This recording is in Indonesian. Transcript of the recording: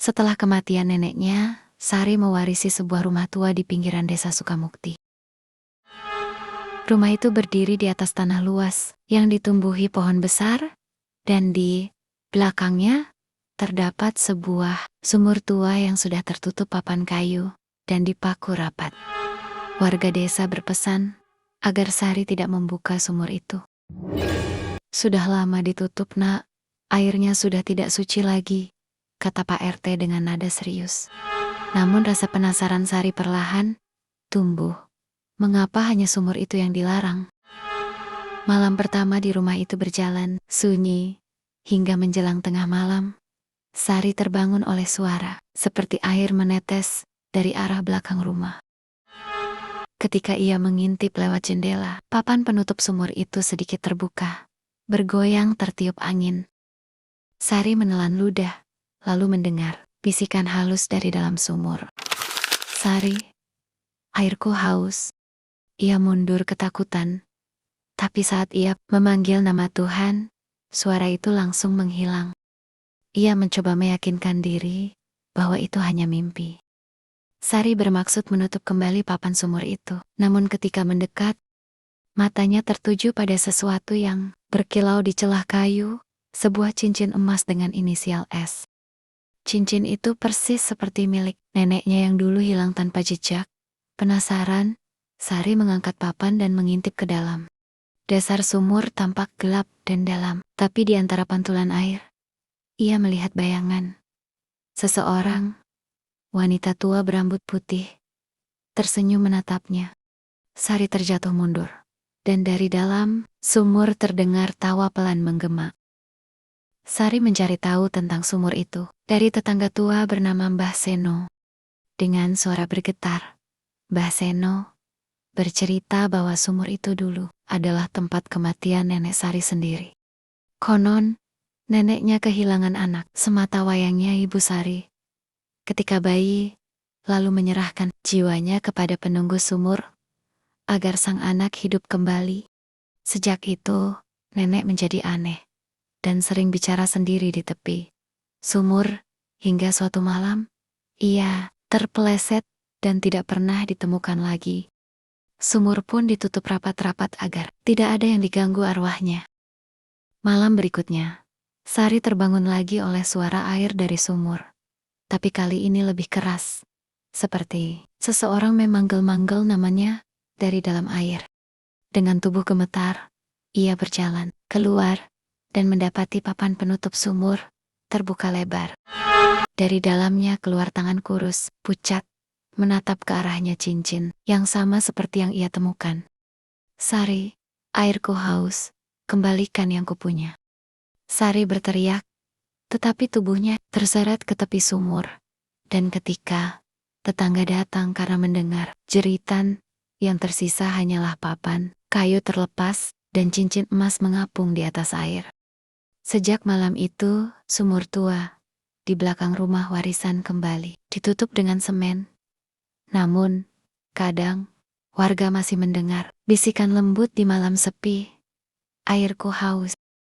Setelah kematian neneknya, Sari mewarisi sebuah rumah tua di pinggiran desa Sukamukti. Rumah itu berdiri di atas tanah luas yang ditumbuhi pohon besar, dan di belakangnya terdapat sebuah sumur tua yang sudah tertutup papan kayu dan dipaku rapat. Warga desa berpesan agar Sari tidak membuka sumur itu. "Sudah lama ditutup, Nak. Airnya sudah tidak suci lagi," kata Pak RT dengan nada serius. Namun rasa penasaran Sari perlahan tumbuh. Mengapa hanya sumur itu yang dilarang? Malam pertama di rumah itu berjalan sunyi, hingga menjelang tengah malam, Sari terbangun oleh suara, seperti air menetes dari arah belakang rumah. Ketika ia mengintip lewat jendela, papan penutup sumur itu sedikit terbuka, bergoyang tertiup angin. Sari menelan ludah, lalu mendengar bisikan halus dari dalam sumur. "Sari, airku haus." Ia mundur ketakutan, tapi saat ia memanggil nama Tuhan, suara itu langsung menghilang. Ia mencoba meyakinkan diri bahwa itu hanya mimpi. Sari bermaksud menutup kembali papan sumur itu, namun ketika mendekat, matanya tertuju pada sesuatu yang berkilau di celah kayu, sebuah cincin emas dengan inisial S. Cincin itu persis seperti milik neneknya yang dulu hilang tanpa jejak. Penasaran, Sari mengangkat papan dan mengintip ke dalam. Dasar sumur tampak gelap dan dalam, tapi di antara pantulan air, ia melihat bayangan. Seseorang, wanita tua berambut putih, tersenyum menatapnya. Sari terjatuh mundur, dan dari dalam sumur terdengar tawa pelan menggema. Sari mencari tahu tentang sumur itu dari tetangga tua bernama Mbah Seno. Dengan suara bergetar, Mbah Seno bercerita bahwa sumur itu dulu adalah tempat kematian nenek Sari sendiri. Konon, neneknya kehilangan anak semata wayangnya Ibu Sari ketika bayi, lalu menyerahkan jiwanya kepada penunggu sumur agar sang anak hidup kembali. Sejak itu, nenek menjadi aneh dan sering bicara sendiri di tepi sumur, hingga suatu malam, ia terpeleset dan tidak pernah ditemukan lagi. Sumur pun ditutup rapat-rapat agar tidak ada yang diganggu arwahnya. Malam berikutnya, Sari terbangun lagi oleh suara air dari sumur. Tapi kali ini lebih keras, seperti seseorang memanggil-manggil namanya dari dalam air. Dengan tubuh gemetar, ia berjalan keluar dan mendapati papan penutup sumur terbuka lebar. Dari dalamnya keluar tangan kurus, pucat, menatap ke arahnya cincin yang sama seperti yang ia temukan. "Sari, airku haus, kembalikan yang kupunya." Sari berteriak, tetapi tubuhnya terseret ke tepi sumur. Dan ketika tetangga datang karena mendengar jeritan, yang tersisa hanyalah papan kayu terlepas dan cincin emas mengapung di atas air. Sejak malam itu, sumur tua di belakang rumah warisan kembali ditutup dengan semen. Namun, kadang warga masih mendengar bisikan lembut di malam sepi. "Airku haus."